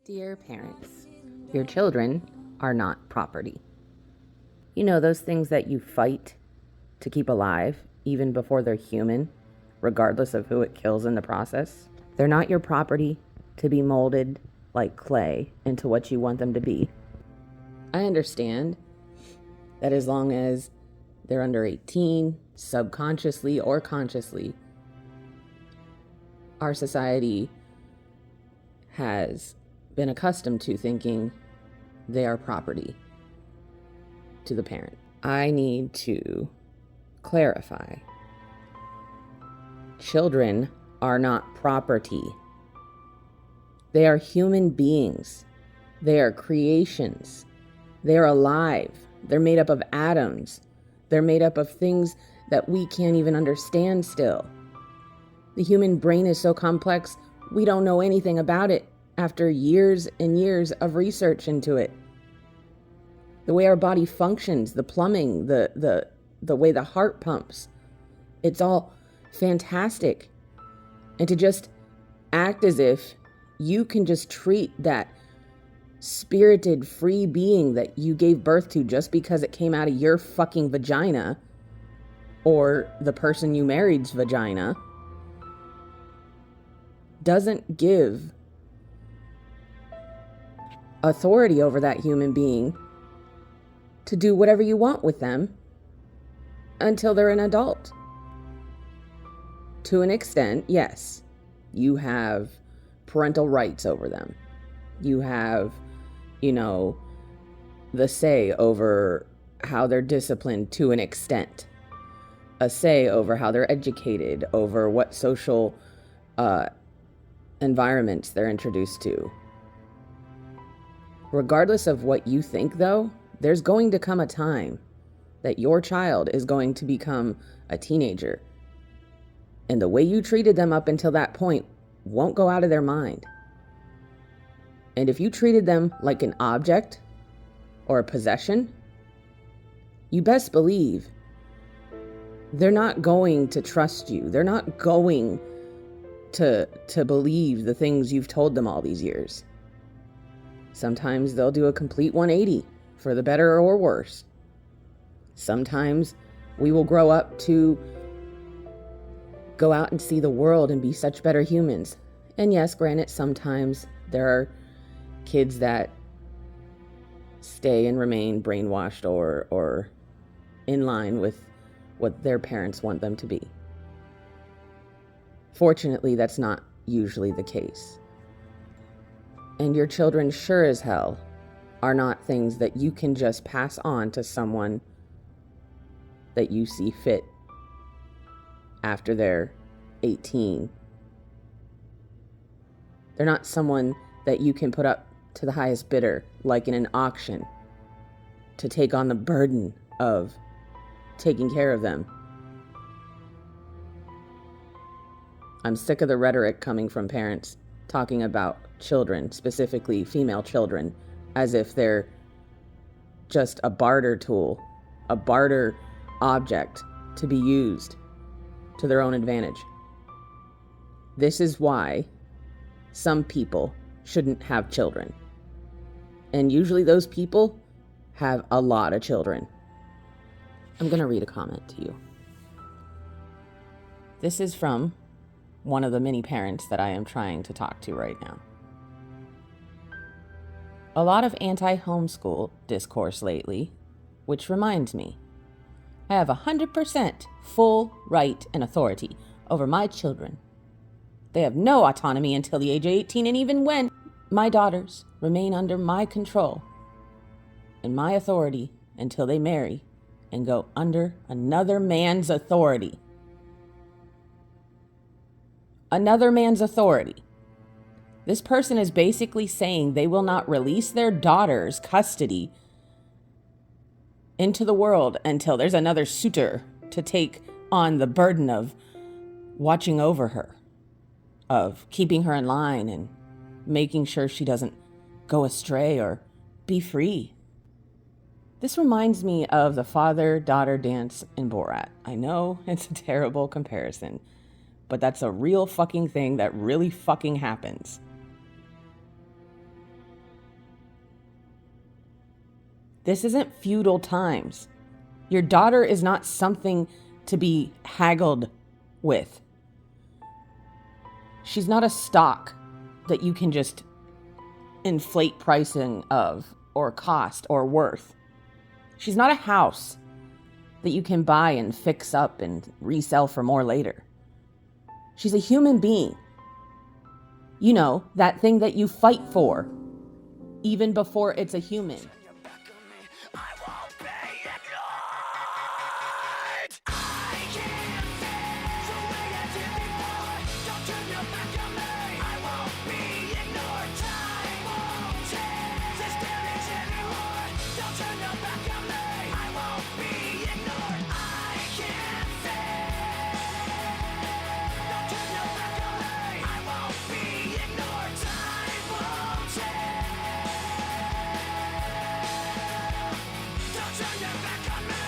Dear parents, your children are not property. You know those things that you fight to keep alive even before they're human, regardless of who it kills in the process? They're not your property to be molded like clay into what you want them to be. I understand that as long as they're under 18, subconsciously or consciously, our society has been accustomed to thinking they are property to the parent. I need to clarify. Children are not property. They are human beings. They are creations. They are alive. They're made up of atoms. They're made up of things that we can't even understand still. The human brain is so complex, we don't know anything about it after years and years of research into it. The way our body functions, the plumbing, the way the heart pumps, it's all fantastic. And to just act as if you can just treat that spirited, free being that you gave birth to just because it came out of your fucking vagina or the person you married's vagina doesn't give authority over that human being to do whatever you want with them until they're an adult. To an extent, yes, you have parental rights over them. You have, the say over how they're disciplined to an extent. A say over how they're educated, over what social environments they're introduced to. Regardless of what you think, though, there's going to come a time that your child is going to become a teenager. And the way you treated them up until that point won't go out of their mind. And if you treated them like an object or a possession, you best believe they're not going to trust you. They're not going to believe the things you've told them all these years. Sometimes they'll do a complete 180 for the better or worse. Sometimes we will grow up to go out and see the world and be such better humans. And yes, granted, sometimes there are kids that stay and remain brainwashed or in line with what their parents want them to be. Fortunately, that's not usually the case. And your children sure as hell are not things that you can just pass on to someone that you see fit after they're 18. They're not someone that you can put up to the highest bidder, like in an auction, to take on the burden of taking care of them. I'm sick of the rhetoric coming from parents talking about children, specifically female children, as if they're just a barter tool, a barter object to be used to their own advantage. This is why some people shouldn't have children. And usually those people have a lot of children. I'm going to read a comment to you. This is from one of the many parents that I am trying to talk to right now. A lot of anti-homeschool discourse lately, which reminds me, I have 100% full right and authority over my children. They have no autonomy until the age of 18, and even when, my daughters remain under my control and my authority until they marry and go under another man's authority. Another man's authority. This person is basically saying they will not release their daughter's custody into the world until there's another suitor to take on the burden of watching over her, of keeping her in line and making sure she doesn't go astray or be free. This reminds me of the father-daughter dance in Borat. I know it's a terrible comparison, but that's a real fucking thing that really fucking happens. This isn't feudal times. Your daughter is not something to be haggled with. She's not a stock that you can just inflate pricing of, or cost, or worth. She's not a house that you can buy and fix up and resell for more later. She's a human being. You know, that thing that you fight for, even before it's a human. Turn your back on me.